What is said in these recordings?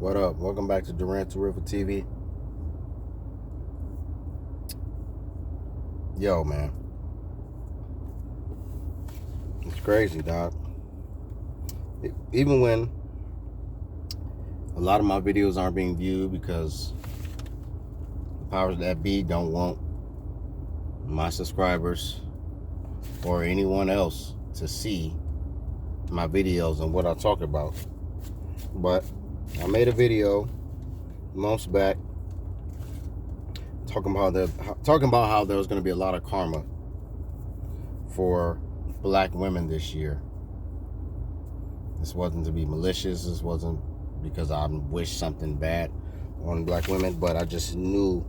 What up? Welcome back to Durant to River TV. Yo, man. It's crazy, dog. Even when a lot of my videos aren't being viewed because the powers that be don't want my subscribers or anyone else to see my videos and what I talk about. But I made a video months back talking about how there was going to be a lot of karma for black women this year. This wasn't to be malicious. This wasn't because I wish something bad on black women, but I just knew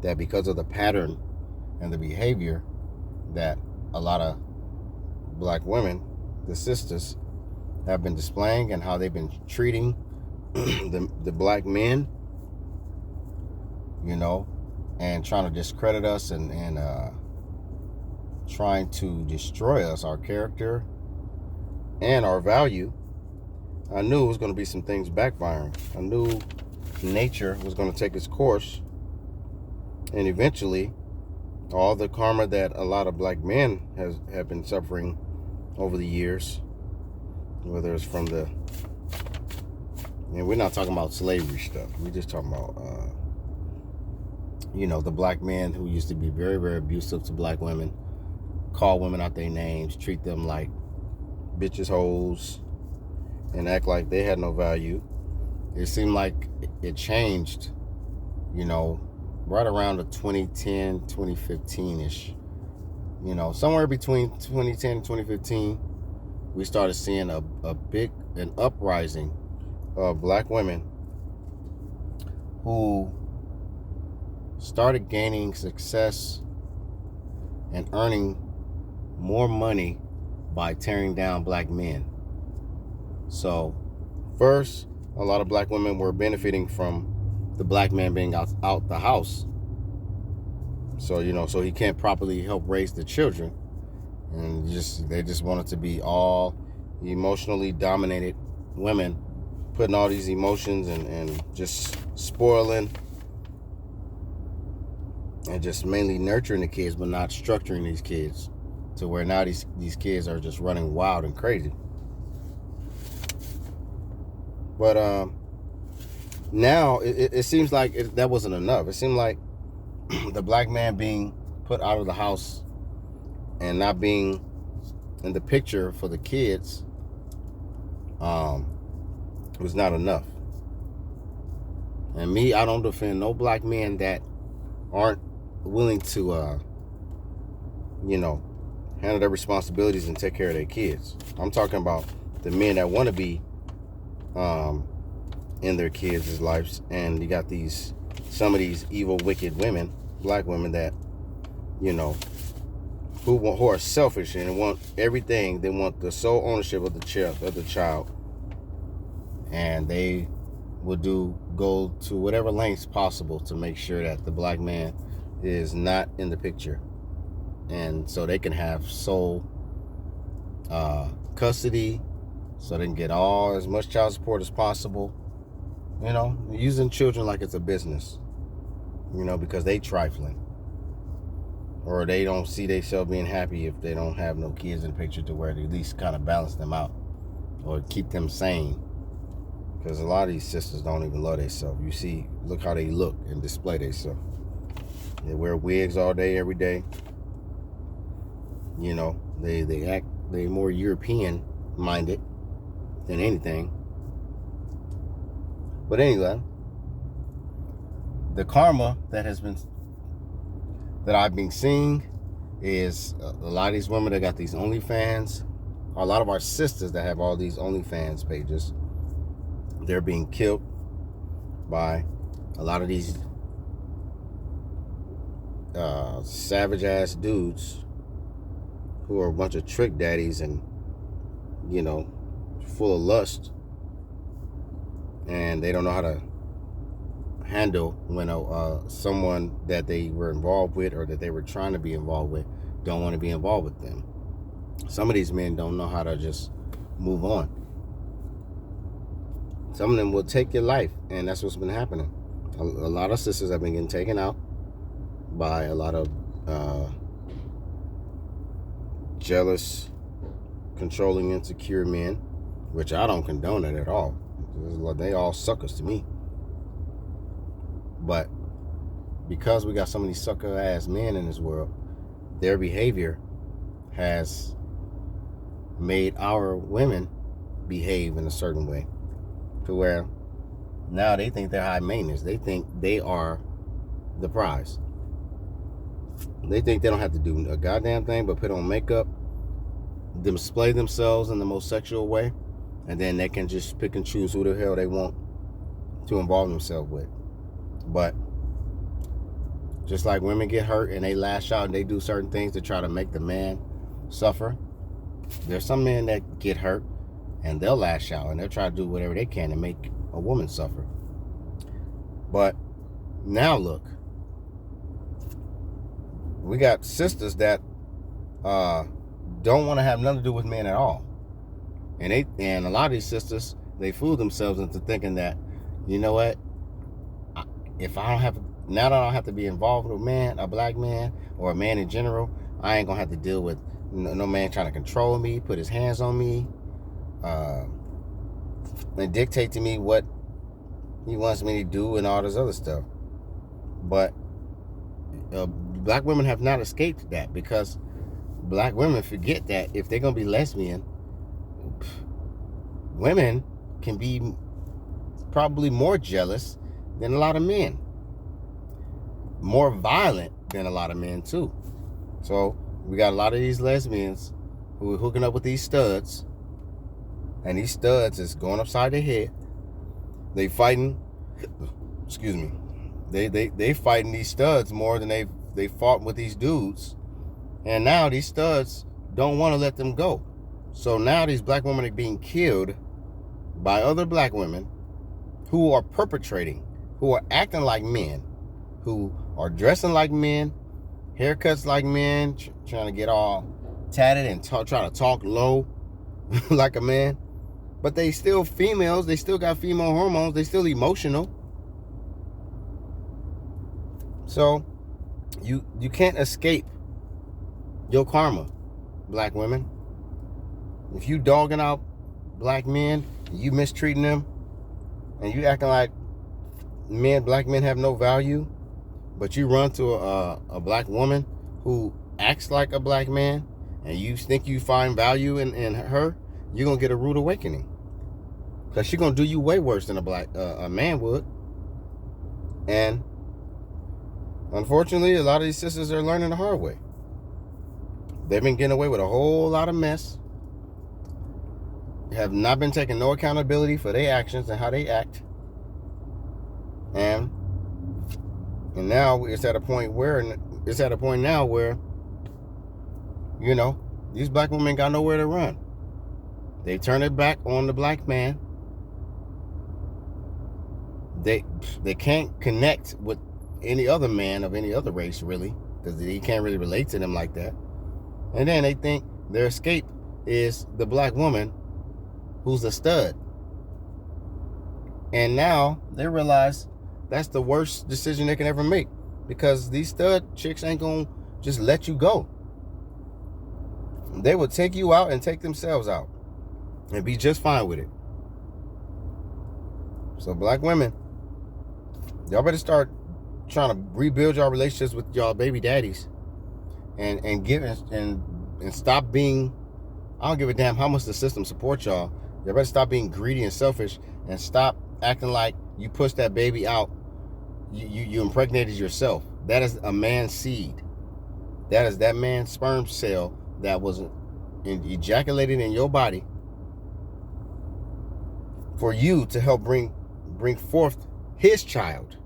that because of the pattern and the behavior that a lot of black women, the sisters, have been displaying and how they've been treating the black men, and trying to discredit us and trying to destroy us, our character and our value. I knew it was going to be some things backfiring. I knew nature was going to take its course, and eventually all the karma that a lot of black men have been suffering over the years, whether it's from and we're not talking about slavery stuff. We're just talking about, the black men who used to be very, very abusive to black women, call women out their names, treat them like bitches, hoes, and act like they had no value. It seemed like it changed, right around the 2010, 2015-ish. Somewhere between 2010 and 2015, we started seeing an uprising of black women who started gaining success and earning more money by tearing down black men. So first, a lot of black women were benefiting from the black man being out the house. So, so he can't properly help raise the children. And they just wanted to be all emotionally dominated women, putting all these emotions and just spoiling and just mainly nurturing the kids, but not structuring these kids to where now these kids are just running wild and crazy. But now it seems like that wasn't enough. It seemed like the black man being put out of the house and not being in the picture for the kids was not enough. And me, I don't defend no black men that aren't willing to handle their responsibilities and take care of their kids. I'm talking about the men that want to be in their kids' lives, and you got some of these evil, wicked women, black women that who are selfish and want everything. They want the sole ownership of the child, and they would go to whatever lengths possible to make sure that the black man is not in the picture, and so they can have sole custody, so they can get as much child support as possible. Using children like it's a business, because they trifling, or they don't see themselves being happy if they don't have no kids in the picture, to where they at least kind of balance them out or keep them sane. Because a lot of these sisters don't even love themselves. You see, look how they look and display themselves. They wear wigs all day, every day. They more European minded than anything. But anyway, the karma that I've been seeing is a lot of these women that got these OnlyFans, a lot of our sisters that have all these OnlyFans pages, they're being killed by a lot of these savage ass dudes who are a bunch of trick daddies and full of lust, and they don't know how to handle when someone that they were involved with or that they were trying to be involved with don't want to be involved with them. Some of these men don't know how to just move on. Some of them will take your life, and that's what's been happening. A lot of sisters have been getting taken out by a lot of jealous, controlling, insecure men, which I don't condone it at all. They all suckers to me. But because we got so many sucker ass men in this world, their behavior has made our women behave in a certain way to where now they think they're high maintenance. They think they are the prize. They think they don't have to do a goddamn thing but put on makeup, display themselves in the most sexual way, and then they can just pick and choose who the hell they want to involve themselves with. But just like women get hurt and they lash out and they do certain things to try to make the man suffer, there's some men that get hurt and they'll lash out and they'll try to do whatever they can to make a woman suffer. But now look, we got sisters that don't want to have nothing to do with men at all. And a lot of these sisters, they fool themselves into thinking that, you know what, if I don't have, now that I don't have to be involved with a man, a black man, or a man in general, I ain't gonna have to deal with no man trying to control me, put his hands on me, and dictate to me what he wants me to do and all this other stuff. But black women have not escaped that, because black women forget that if they're gonna be lesbian, women can be probably more jealous than a lot of men, more violent than a lot of men too. So we got a lot of these lesbians who are hooking up with these studs, and these studs is going upside their head. They fighting, excuse me, they fighting these studs more than they fought with these dudes. And now these studs don't want to let them go. So now these black women are being killed by other black women who are perpetrating, who are acting like men, who are dressing like men, haircuts like men, trying to get all tatted and try to talk low like a man. But they still females, they still got female hormones, they still emotional. So you can't escape your karma, black women. If you dogging out black men, you mistreating them, and you acting like black men have no value, but you run to a black woman who acts like a black man, and you think you find value in her, you're gonna get a rude awakening, because she's gonna do you way worse than a man would. And unfortunately, a lot of these sisters are learning the hard way. They've been getting away with a whole lot of mess, have not been taking no accountability for their actions and how they act. And now it's at a point now where, you know, these black women got nowhere to run. They turn it back on the black man. They can't connect with any other man of any other race, really, because he can't really relate to them like that. And then they think their escape is the black woman who's a stud. And now they realize that's the worst decision they can ever make, because these stud chicks ain't gonna just let you go. They will take you out and take themselves out and be just fine with it. So black women, y'all better start trying to rebuild y'all relationships with y'all baby daddies, and stop being, I don't give a damn how much the system supports y'all. Y'all better stop being greedy and selfish, and stop acting like you pushed that baby out. You impregnated yourself. That is a man's seed. That is that man's sperm cell that was ejaculated in your body for you to help bring forth his child.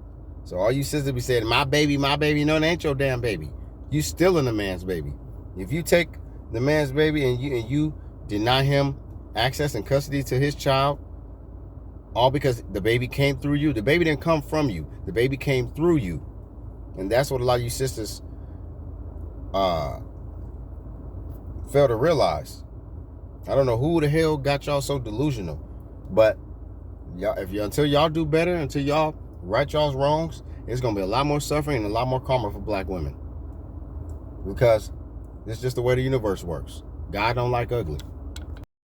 So all you sisters be saying, my baby, no, it ain't your damn baby. You stealing a man's baby. If you take the man's baby and you deny him access and custody to his child, all because the baby came through you. The baby didn't come from you. The baby came through you. And that's what a lot of you sisters fail to realize. I don't know who the hell got y'all so delusional, but Y'all, until y'all do better, until y'all right y'all's wrongs, it's gonna be a lot more suffering and a lot more karma for black women. Because it's just the way the universe works. God don't like ugly.